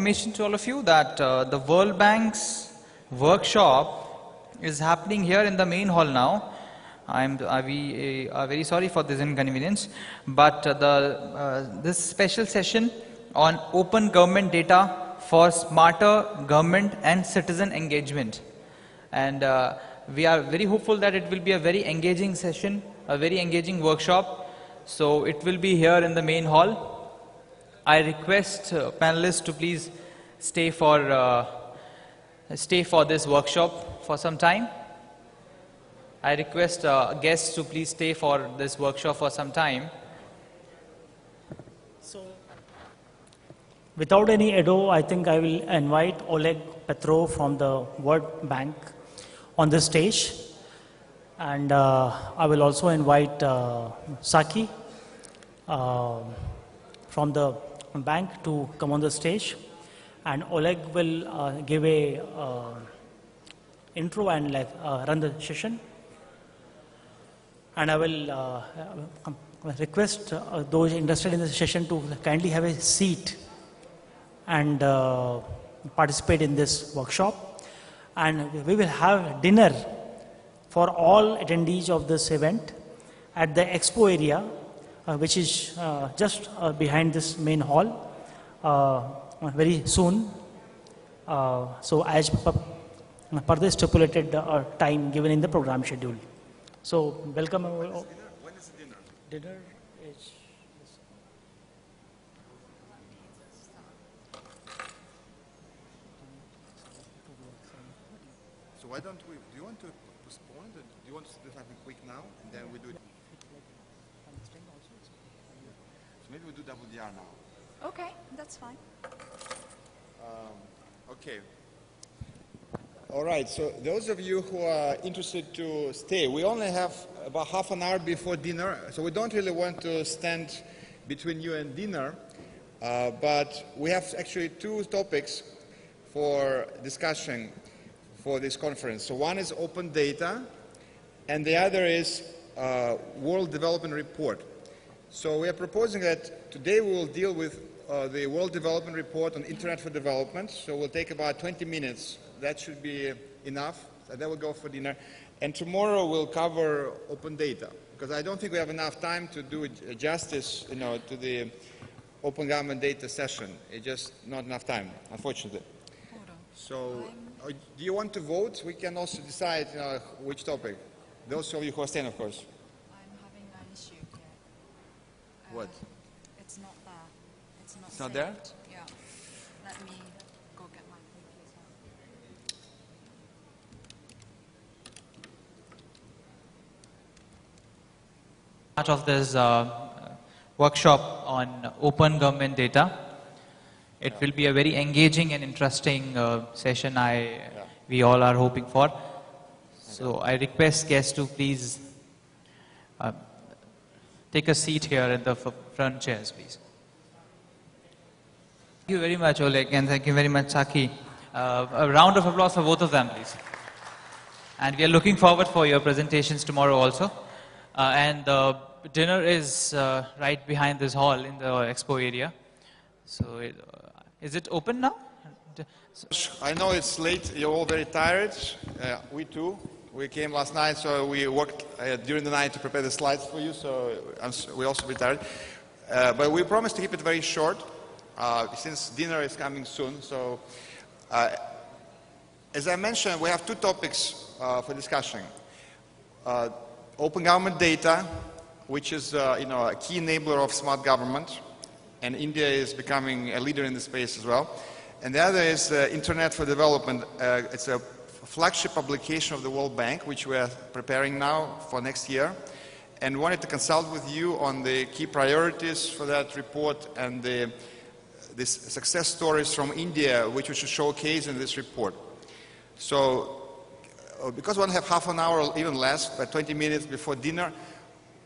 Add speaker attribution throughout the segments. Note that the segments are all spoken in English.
Speaker 1: information to all of you that the World Bank's workshop is happening here in the main hall now. We are very sorry for this inconvenience, but this special session on open government data for smarter government and citizen engagement. And we are very hopeful that it will be a very engaging session, a very engaging workshop. So it will be here in the main hall. I request panelists to please stay for this workshop for some time. I request guests to please stay for this workshop for some time.
Speaker 2: So, without any ado, I think I will invite Oleg Petrov from the World Bank on the stage. And I will also invite Saki from the bank to come on the stage. And Oleg will give a intro and run the session. And I will request those interested in the session to kindly have a seat and participate in this workshop. And we will have dinner for all attendees of this event at the expo area, which is just behind this main hall very soon. So as per the stipulated time given in the program schedule. So welcome.
Speaker 3: When is the dinner?
Speaker 2: Dinner is...
Speaker 3: So why don't we, do you want to postpone it? Do you want to do something quick now and then we do it? So maybe we do WDR now.
Speaker 4: Okay, that's fine.
Speaker 3: Okay. All right, so those of you who are interested to stay, we only have about half an hour before dinner, so we don't really want to stand between you and dinner, but we have actually two topics for discussion for this conference. So one is open data, and the other is World Development Report. So we are proposing that today we will deal with the World Development Report on Internet for Development. So we'll take about 20 minutes. That should be enough. And then we'll go for dinner. And tomorrow we'll cover open data, because I don't think we have enough time to do justice, to the open government data session. It's just not enough time, unfortunately. So, do you want to vote? We can also decide which topic. Those of you who are staying, of course.
Speaker 4: I'm having an issue here.
Speaker 3: What?
Speaker 4: It's not there.
Speaker 3: It's not there?
Speaker 4: Yeah. Let me go get my computer.
Speaker 1: Part of this workshop on open government data. It will be a very engaging and interesting session we all are hoping for. So I request guests to please take a seat here at the front chairs, please. Thank you very much, Oleg, and thank you very much, Saki. A round of applause for both of them, please. And we are looking forward for your presentations tomorrow also. And the dinner is right behind this hall in the expo area. So is it open now?
Speaker 3: I know it's late. You're all very tired. We too. We came last night, so we worked during the night to prepare the slides for you. So we're also very tired. But we promise to keep it very short, since dinner is coming soon. So, as I mentioned, we have two topics for discussion. Open government data, which is a key enabler of smart government, and India is becoming a leader in the space as well. And the other is Internet for Development. It's a flagship publication of the World Bank, which we are preparing now for next year, and wanted to consult with you on the key priorities for that report and these success stories from India, which we should showcase in this report. So, because we only have half an hour or even less, but 20 minutes before dinner,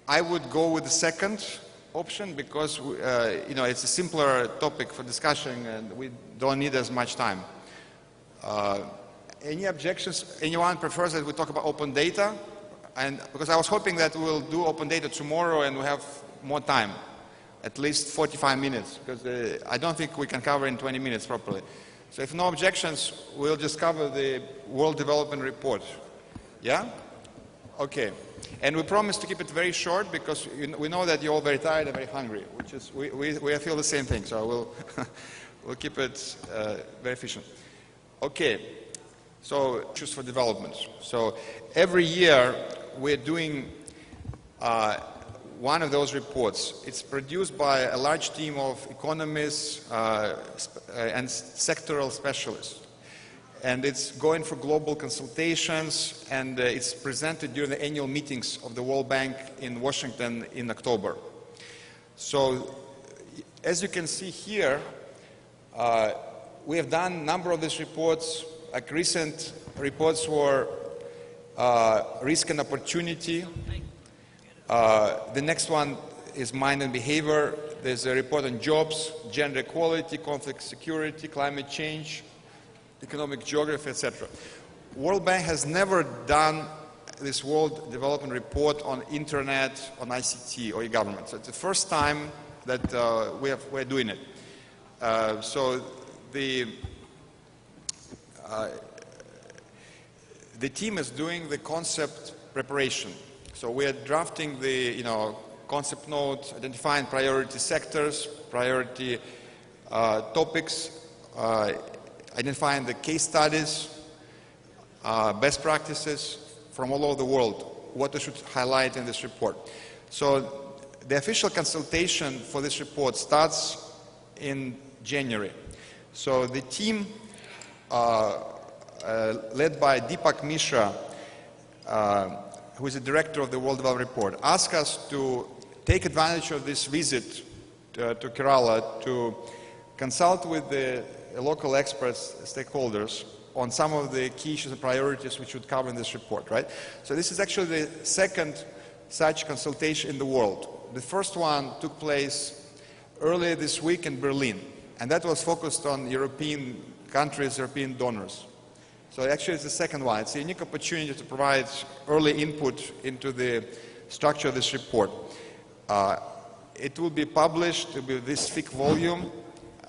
Speaker 3: I would go with the second option, because it's a simpler topic for discussion and we don't need as much time. Any objections? Anyone prefers that we talk about open data? And because I was hoping that we'll do open data tomorrow and we have more time. at least 45 minutes, because I don't think we can cover in 20 minutes properly. So if no objections, we'll just cover the World Development Report. Yeah? Okay. And we promise to keep it very short, because we know that you're all very tired and very hungry, which is, we feel the same thing, so we'll, we'll keep it very efficient. Okay. So, issues for development. So, every year we're doing one of those reports. It's produced by a large team of economists and sectoral specialists. And it's going for global consultations, and it's presented during the annual meetings of the World Bank in Washington in October. So, as you can see here, we have done a number of these reports. Like recent reports were risk and opportunity. The next one is mind and behavior. There's a report on jobs, gender equality, conflict security, climate change, economic geography, etc. World Bank has never done this World Development Report on internet, on ICT or e-government. So it's the first time that we're doing it. So the team is doing the concept preparation. So we are drafting the concept note, identifying priority sectors, priority topics, identifying the case studies, best practices from all over the world, what we should highlight in this report. So the official consultation for this report starts in January. So the team led by Deepak Mishra, who is the director of the World Development Report, asked us to take advantage of this visit to Kerala to consult with the local experts, stakeholders, on some of the key issues and priorities which would cover in this report, right? So this is actually the second such consultation in the world. The first one took place earlier this week in Berlin, and that was focused on European countries, European donors. So actually it's the second one. It's a unique opportunity to provide early input into the structure of this report. It will be published, it will be this thick volume.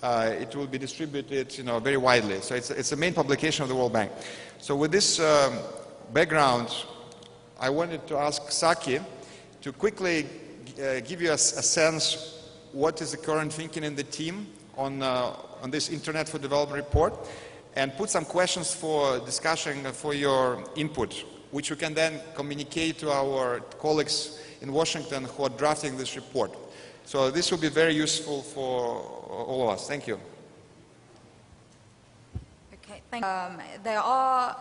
Speaker 3: It will be distributed, very widely. So it's a main publication of the World Bank. So with this background, I wanted to ask Saki to quickly give you a sense what is the current thinking in the team on this Internet for Development report, and put some questions for discussion for your input, which we can then communicate to our colleagues in Washington who are drafting this report. So this will be very useful for all of us. Thank you.
Speaker 4: Okay, thank you. There are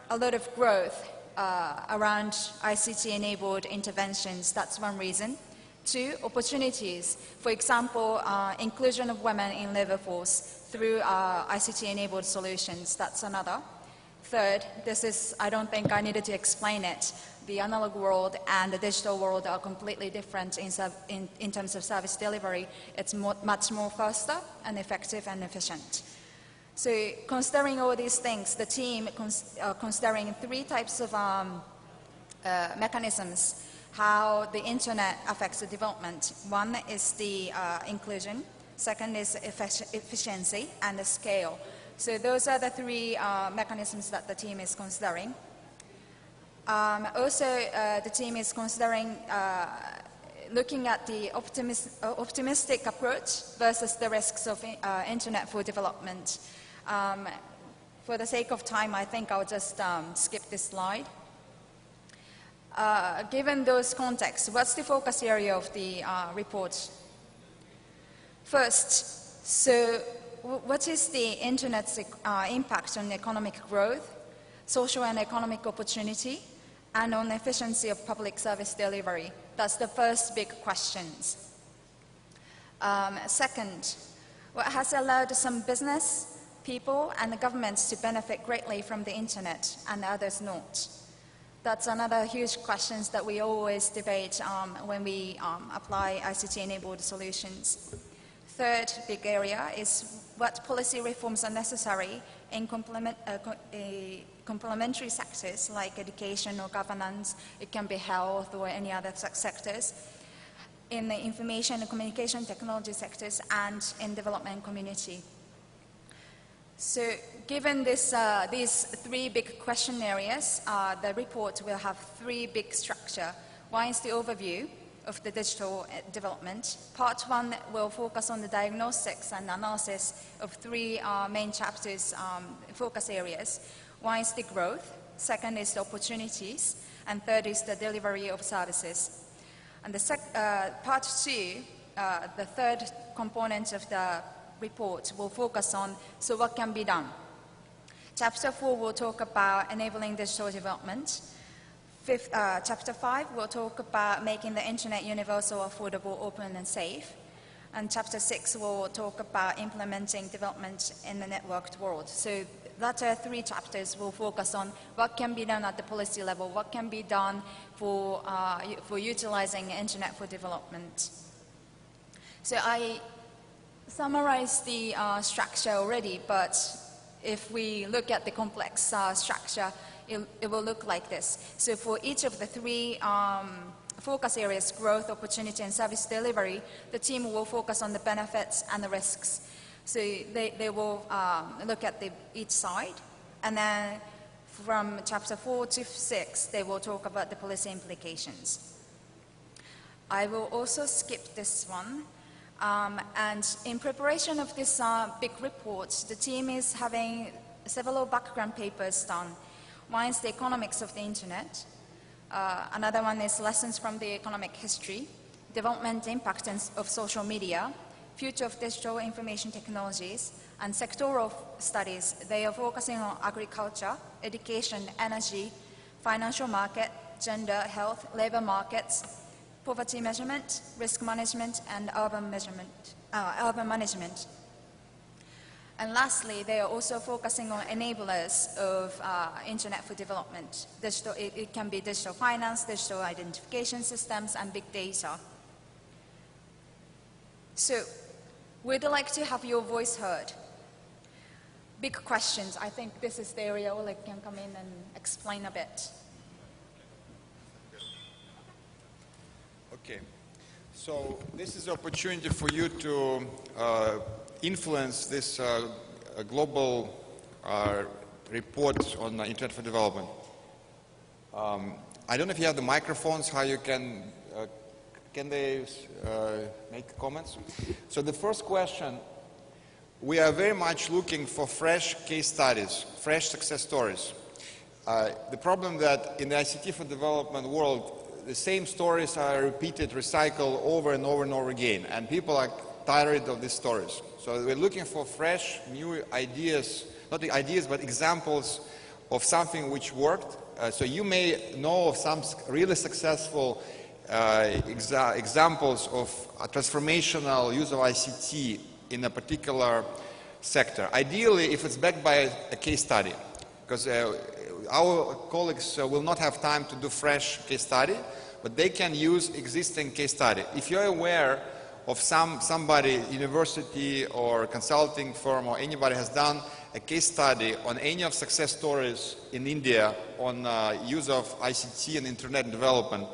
Speaker 4: a lot of growth around ICT-enabled interventions. That's one reason. Two, opportunities. For example, inclusion of women in labor force through ICT-enabled solutions. That's another. Third, I don't think I needed to explain it. The analog world and the digital world are completely different in terms of service delivery. It's much more faster and effective and efficient. So considering all these things, the team considering three types of mechanisms how the internet affects the development. One is the inclusion, second is efficiency, and the scale. So those are the three mechanisms that the team is considering. Also, the team is considering looking at the optimistic approach versus the risks of internet for development. For the sake of time, I think I'll just skip this slide. Given those contexts, what's the focus area of the report? First, so what is the internet's impact on economic growth, social and economic opportunity, and on efficiency of public service delivery? That's the first big questions. Second, what has allowed some business, people, and the governments to benefit greatly from the internet and others not? That's another huge question that we always debate when we apply ICT-enabled solutions. Third big area is what policy reforms are necessary in complementary sectors like education or governance. It can be health or any other sectors. in the information and communication technology sectors and in development community. So given this, these three big question areas, the report will have three big structure. One is the overview of the digital development. Part one will focus on the diagnostics and analysis of three main chapters, focus areas. One is the growth, second is the opportunities, and third is the delivery of services. And the part two, the third component of the report will focus on, so what can be done? Chapter 4 will talk about enabling digital development. Chapter 5 will talk about making the internet universal, affordable, open and safe. And chapter 6 will talk about implementing development in the networked world. So that three chapters will focus on what can be done at the policy level, what can be done for utilizing internet for development. So I summarized the structure already, but if we look at the complex structure, it will look like this. So for each of the three focus areas, growth, opportunity, and service delivery, the team will focus on the benefits and the risks. So they will look at each side, and then from chapter 4 to 6, they will talk about the policy implications. I will also skip this one. And in preparation of this big report, the team is having several background papers done. One is the economics of the internet. Another one is lessons from the economic history, development impact of social media, future of digital information technologies, and sectoral studies. They are focusing on agriculture, education, energy, financial market, gender, health, labor markets, poverty measurement, risk management, and urban management. And lastly, they are also focusing on enablers of internet for development. It can be digital finance, digital identification systems, and big data. So, we'd like to have your voice heard. Big questions. I think this is the area Oleg can come in and explain a bit.
Speaker 3: Okay, so this is an opportunity for you to influence this global report on Internet for Development. I don't know if you have the microphones, how you can they make comments? So the first question, we are very much looking for fresh case studies, fresh success stories. The problem that in the ICT for Development world, the same stories are repeated, recycled over and over and over again, and people are tired of these stories. So we're looking for fresh, new ideas, not the ideas, but examples of something which worked. So you may know of some really successful examples of a transformational use of ICT in a particular sector. Ideally, if it's backed by a case study, because our colleagues will not have time to do fresh case study, but they can use existing case study. If you're aware of somebody, university or consulting firm or anybody has done a case study on any of success stories in India on use of ICT and internet development,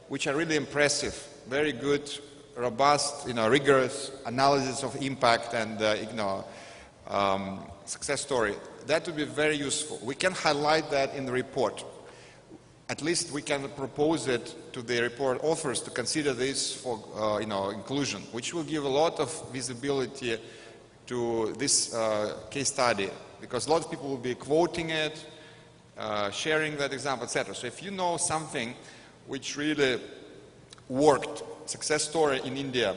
Speaker 3: which are really impressive, very good, robust, rigorous analysis of impact and success story, that would be very useful. We can highlight that in the report. At least we can propose it to the report authors to consider this for inclusion, which will give a lot of visibility to this case study, because a lot of people will be quoting it, sharing that example, etc. So if you know something which really worked, success story in India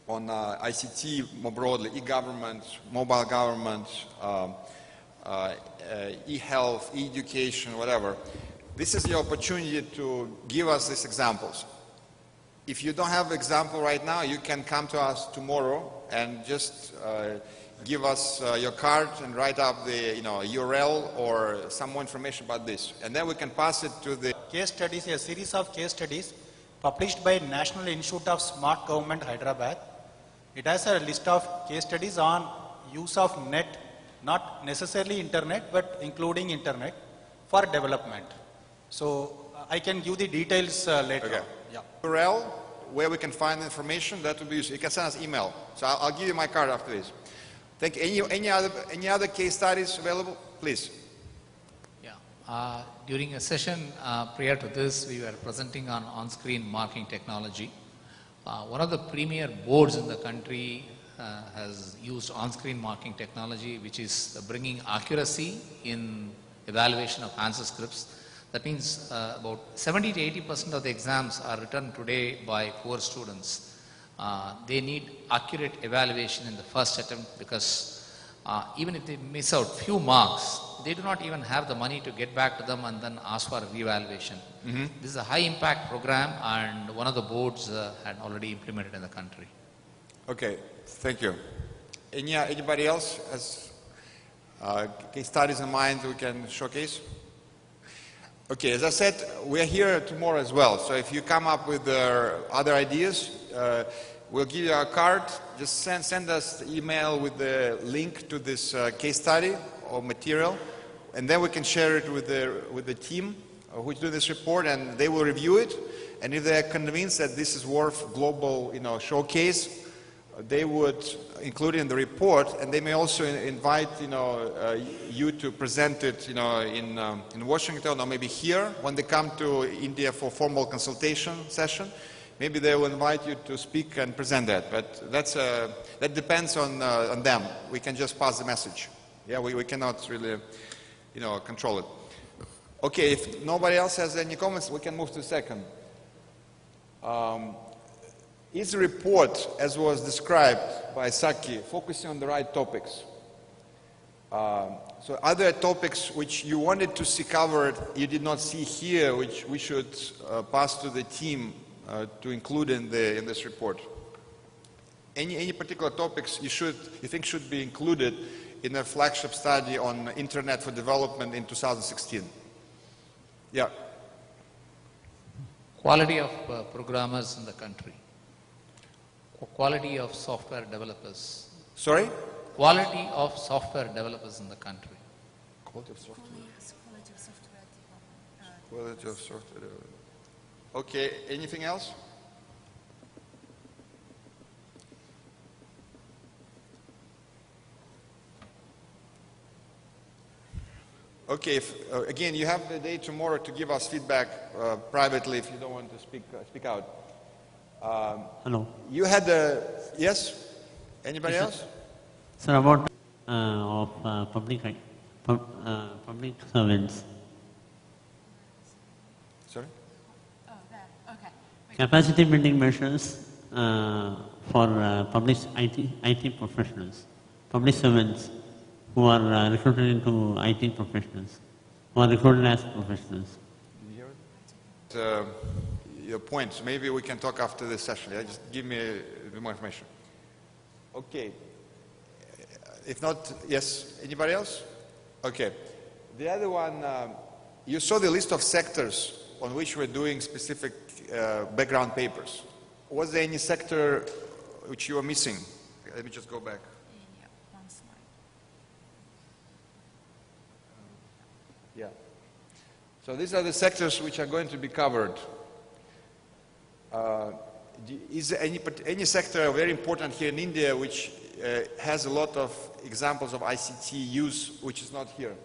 Speaker 3: on ICT more broadly, e-government, mobile government, e-health, e-education, whatever, this is the opportunity to give us these examples. If you don't have an example right now, you can come to us tomorrow and just give us your card and write up the URL or some more information about this. And then we can pass it to the
Speaker 5: case studies, a series of case studies published by National Institute of Smart Government, Hyderabad. It has a list of case studies on use of net, not necessarily internet, but including internet for development. So I can give the details later.
Speaker 3: Okay.
Speaker 5: Yeah.
Speaker 3: URL where we can find information, that would be useful. You can send us email. So I'll give you my card after this. Thank you. Any other case studies available? Please.
Speaker 6: Yeah. During a session prior to this, we were presenting on on-screen marking technology. One of the premier boards in the country has used on-screen marking technology, which is bringing accuracy in evaluation of answer scripts. That means about 70 to 80% of the exams are written today by poor students. They need accurate evaluation in the first attempt because even if they miss out few marks, they do not even have the money to get back to them and then ask for a reevaluation. This is a high impact program and one of the boards had already implemented in the country.
Speaker 3: Okay, thank you. Anybody else has case studies in mind we can showcase? Okay, as I said, we're here tomorrow as well. So if you come up with other ideas, we'll give you our card. Just send us the email with the link to this case study or material, and then we can share it with the team who's doing this report, and they will review it. And if they're convinced that this is worth global, showcase, they would include it in the report, and they may also invite, you to present it, in Washington or maybe here when they come to India for formal consultation session. Maybe they will invite you to speak and present that, but that depends on them. We can just pass the message. Yeah, we cannot really, control it. Okay, if nobody else has any comments, we can move to the second. Is the report, as was described by Saki, focusing on the right topics? So are there topics which you wanted to see covered, you did not see here, which we should pass to the team to include in this report? Any particular topics you think should be included in a flagship study on Internet for Development in 2016? Yeah.
Speaker 6: Quality of programmers in the country. Quality of software developers.
Speaker 3: Sorry?
Speaker 6: Quality of software developers in the country.
Speaker 3: Quality of software. Quality of software development. Okay, anything else? Okay, again, you have the day tomorrow to give us feedback privately if you don't want to speak out.
Speaker 7: Hello.
Speaker 3: You had yes? Anybody else?
Speaker 7: Sir, about public servants.
Speaker 3: Sorry?
Speaker 4: Oh, there. Okay.
Speaker 7: Capacity building measures for public IT professionals, public servants who are recruited into IT professionals, who are recruited as professionals.
Speaker 3: Did you hear it? Your points. Maybe we can talk after this session. Yeah? Just give me a bit more information. Okay. If not, yes. Anybody else? Okay. The other one, you saw the list of sectors on which we're doing specific background papers. Was there any sector which you were missing? Let me just go back.
Speaker 4: Yeah, one slide.
Speaker 3: Yeah. So these are the sectors which are going to be covered. Is there any sector very important here in India which has a lot of examples of ICT use which is not here?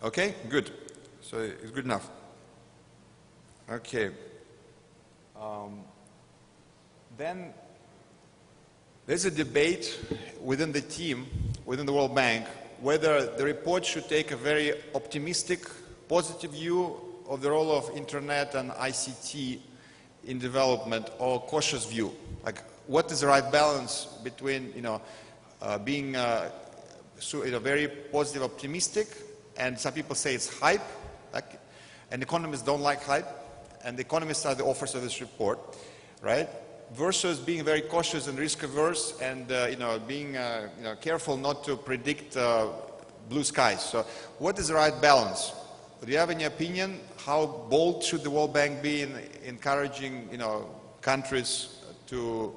Speaker 3: Okay, good. So it's good enough. Okay. Then there's a debate within the team, within the World Bank, whether the report should take a very optimistic, positive view of the role of Internet and ICT in development, or cautious view. Like, what is the right balance between, being very positive, optimistic, and some people say it's hype, and economists don't like hype, and the economists are the authors of this report, right? Versus being very cautious and risk-averse, and being careful not to predict blue skies. So, what is the right balance? Do you have any opinion? How bold should the World Bank be in encouraging countries to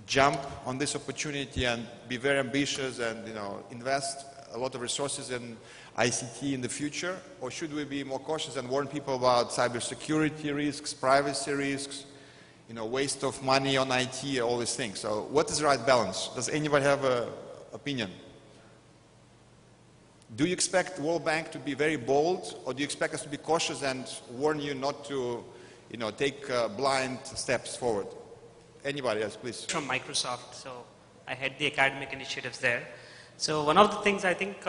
Speaker 3: jump on this opportunity and be very ambitious and invest a lot of resources in ICT in the future, or should we be more cautious and warn people about cybersecurity risks, privacy risks, waste of money on IT, all these things? So what is the right balance? Does anybody have an opinion? Do you expect the World Bank to be very bold, or do you expect us to be cautious and warn you not to take blind steps forward? Anybody else, please?
Speaker 8: From Microsoft, so I head the academic initiatives there. So one of the things I think,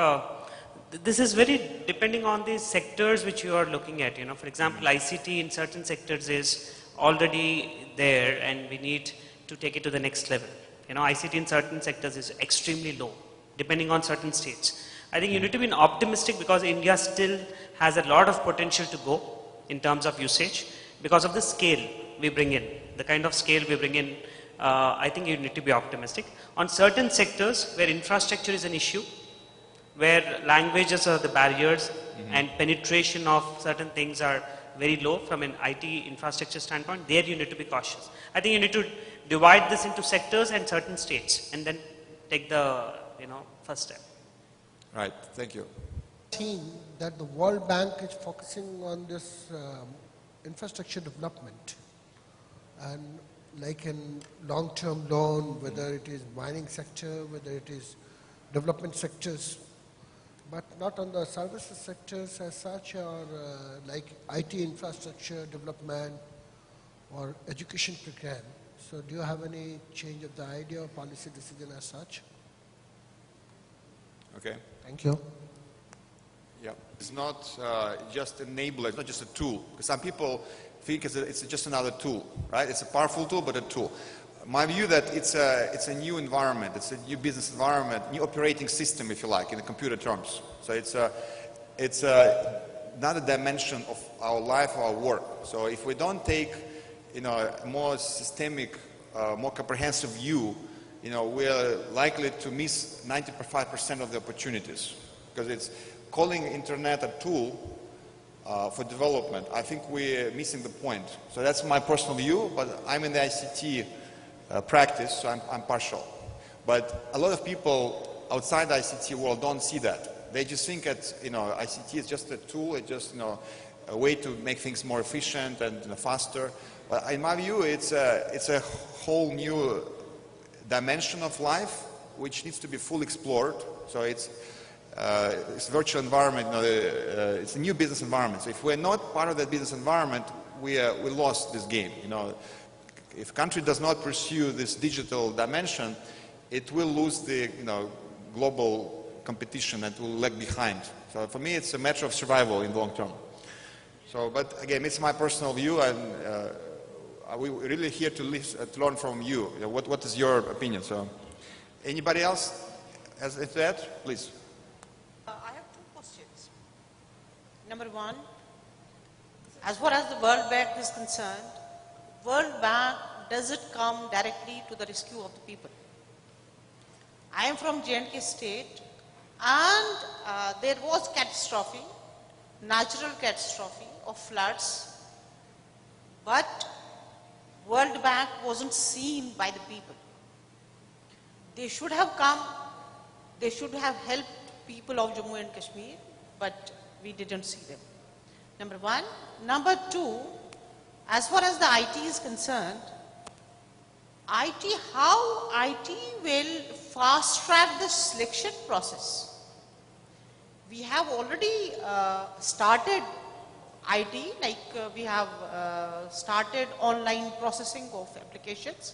Speaker 8: this is very depending on the sectors which you are looking at. For example, ICT in certain sectors is already there and we need to take it to the next level. ICT in certain sectors is extremely low, depending on certain states. I think you need to be optimistic because India still has a lot of potential to go in terms of usage because of the scale we bring in, the kind of scale we bring in. I think you need to be optimistic. On certain sectors where infrastructure is an issue, where languages are the barriers and penetration of certain things are very low from an IT infrastructure standpoint, there you need to be cautious. I think you need to divide this into sectors and certain states and then take the first step.
Speaker 3: Right, thank you.
Speaker 9: Seen that the World Bank is focusing on this infrastructure development, and like in long-term loan, whether it is mining sector, whether it is development sectors, but not on the services sectors as such, or like IT infrastructure development or education program. So do you have any change of the idea or policy decision as such?
Speaker 3: Okay.
Speaker 9: Thank you.
Speaker 3: Yeah, it's not just an enabler, it's not just a tool. Because some people think it's just another tool, right? It's a powerful tool, but a tool. My view that it's a new environment, it's a new business environment, new operating system, if you like, in the computer terms. So it's another dimension of our life, our work. So if we don't take, a more systemic, more comprehensive view, we're likely to miss 95% of the opportunities, because it's calling internet a tool for development. I think we're missing the point. So that's my personal view, but I'm in the ICT practice, so I'm partial. But a lot of people outside the ICT world don't see that. They just think that ICT is just a tool, it's just a way to make things more efficient and faster. But in my view, it's a whole new dimension of life which needs to be fully explored. So it's a virtual environment, it's a new business environment. So if we're not part of that business environment, we lost this game. If a country does not pursue this digital dimension, it will lose the global competition and will lag behind. So for me, it's a matter of survival in the long term. So, but again, it's my personal view, and we're really here to learn from you. What is your opinion? So, anybody else has that? Please.
Speaker 10: I have two questions. Number one, as far as the World Bank is concerned, World Bank doesn't come directly to the rescue of the people. I am from J&K state, and there was catastrophe, natural catastrophe of floods, but World Bank wasn't seen by the people. They should have come, they should have helped people of Jammu and Kashmir, but we didn't see them. Number one. Number two, as far as the IT is concerned, how IT will fast track the selection process. We have already started IT, like we have started online processing of applications,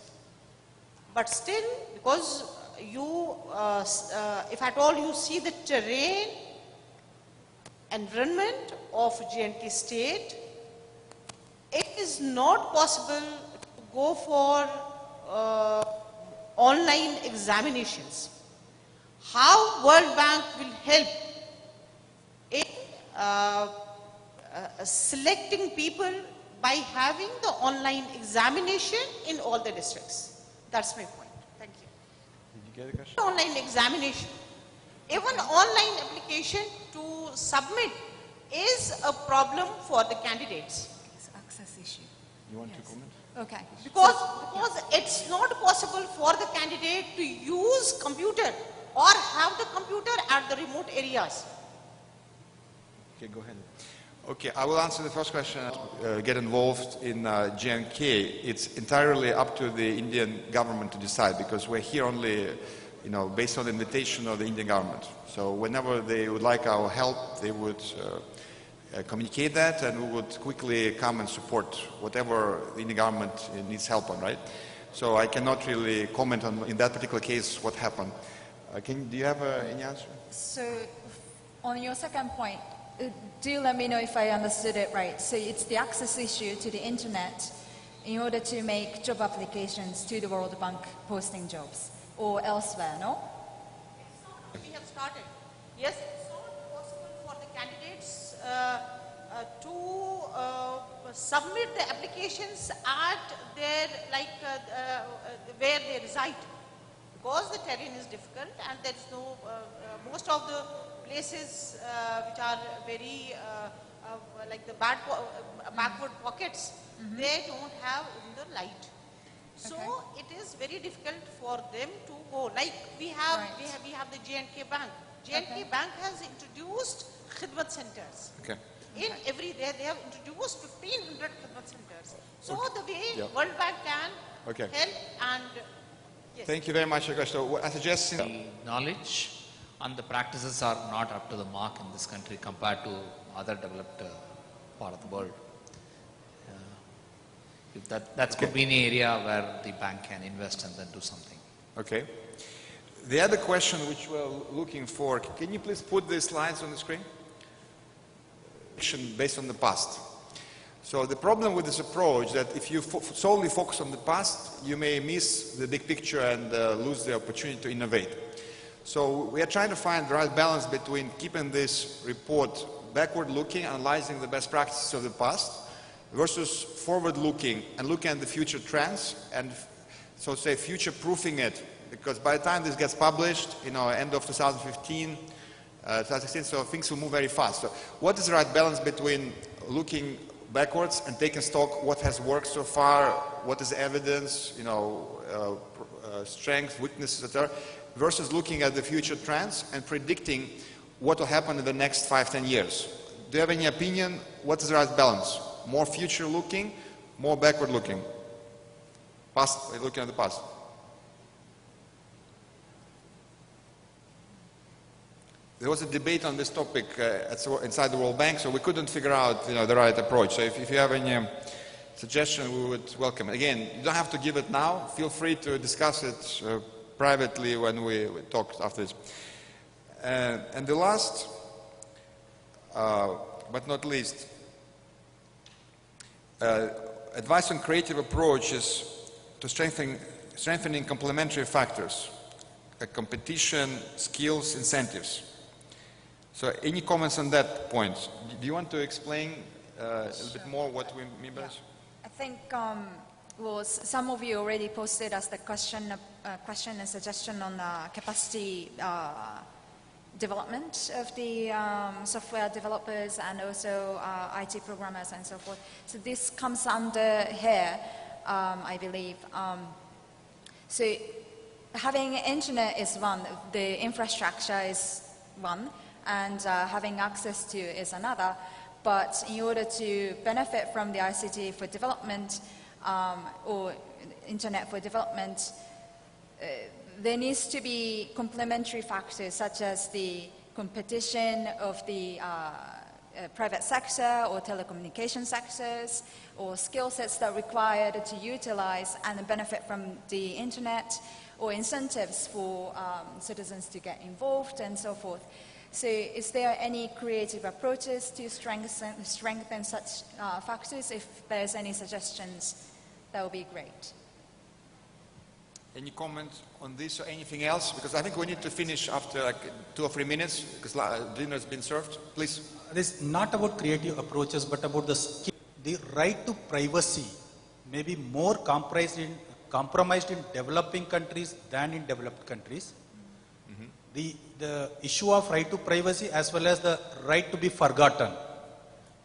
Speaker 10: but still, because you, if at all you see the terrain environment of J&K state, it is not possible to go for online examinations. How World Bank will help in selecting people by having the online examination in all the districts? That's my point. Thank you.
Speaker 3: Did you get the question?
Speaker 10: Online examination. Even online application to submit is a problem for the candidates.
Speaker 4: It's access issue.
Speaker 3: You want to comment?
Speaker 4: Okay.
Speaker 10: Because it's not possible for the candidate to use computer or have the computer at the remote areas.
Speaker 3: Okay, go ahead. Okay, I will answer the first question. Get involved in GNK. It's entirely up to the Indian government to decide, because we're here only, based on the invitation of the Indian government. So whenever they would like our help, they would communicate that, and we would quickly come and support whatever the Indian government needs help on, right? So I cannot really comment on, in that particular case, what happened. Do you have any answer?
Speaker 4: So on your second point, do let me know if I understood it right. So it's the access issue to the internet in order to make job applications to the World Bank posting jobs or elsewhere, no?
Speaker 10: We have started. Yes, it's not possible for the candidates to submit the applications at their, where they reside, because the terrain is difficult and there is no, most of the places which are very like the backward pockets, they don't have the light. So it is very difficult for them to go. Like we have the J&K Bank. J&K Bank has introduced khidmat centers.
Speaker 3: Okay.
Speaker 10: In every day they have introduced 1,500 khidmat centers. So the way World Bank can help and yes.
Speaker 3: Thank you very much, Akash. So I suggest
Speaker 6: The knowledge and the practices are not up to the mark in this country compared to other developed part of the world. That could be an area where the bank can invest and then do something.
Speaker 3: Okay. The other question which we're looking for, can you please put the slides on the screen? Based on the past. So the problem with this approach that if you solely focus on the past, you may miss the big picture and lose the opportunity to innovate. So we are trying to find the right balance between keeping this report backward-looking, analyzing the best practices of the past, versus forward-looking and looking at the future trends and, so to say, future-proofing it. Because by the time this gets published, end of 2015, 2016, so things will move very fast. So what is the right balance between looking backwards and taking stock what has worked so far, what is evidence, strengths, weaknesses, etc., versus looking at the future trends and predicting what will happen in the next 5-10 years? Do you have any opinion? What is the right balance? More future-looking, more backward-looking? Past, looking at the past. There was a debate on this topic inside the World Bank, so we couldn't figure out the right approach. So if you have any suggestion, we would welcome it. Again, you don't have to give it now. Feel free to discuss it privately when we talk after this. And the last, but not least, advice on creative approaches to strengthening complementary factors, competition, skills, incentives. So any comments on that point? Do you want to explain a little bit more what we mean by this?
Speaker 4: I think some of you already posted us the question and suggestion on capacity development of the software developers and also IT programmers and so forth. So this comes under here, I believe. So having internet is one, the infrastructure is one, and having access to is another. But in order to benefit from the ICT for development or internet for development, there needs to be complementary factors such as the competition of the private sector or telecommunication sectors, or skill sets that are required to utilize and benefit from the internet, or incentives for citizens to get involved and so forth. So is there any creative approaches to strengthen such factors? If there's any suggestions, that would be great.
Speaker 3: Any comment on this or anything else? Because I think we need to finish after like 2 or 3 minutes because dinner has been served. Please.
Speaker 5: It is not about creative approaches but about the skill. The right to privacy may be more compromised in developing countries than in developed countries. The issue of right to privacy as well as the right to be forgotten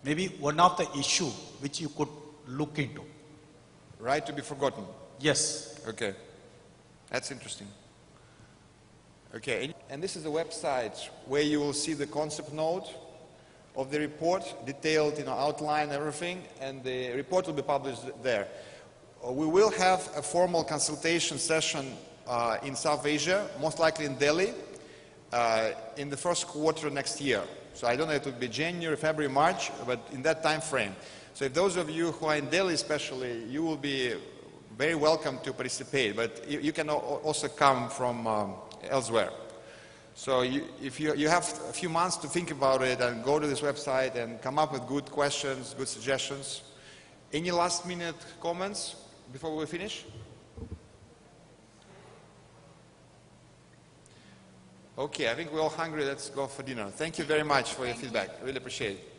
Speaker 5: may be one of the issue which you could look into.
Speaker 3: right to be forgotten.
Speaker 5: Yes.
Speaker 3: Okay, that's interesting. Okay, and this is a website where you will see the concept note of the report, detailed, outline, everything, and the report will be published there. We will have a formal consultation session in South Asia, most likely in Delhi, in the first quarter next year. So I don't know if it will be January, February, March, but in that time frame. So if those of you who are in Delhi especially, you will be very welcome to participate, but you can also come from elsewhere. So if you have a few months to think about it and go to this website and come up with good questions, good suggestions. Any last minute comments before we finish? Okay, I think we're all hungry. Let's go for dinner. Thank you very much for your feedback. I really appreciate it.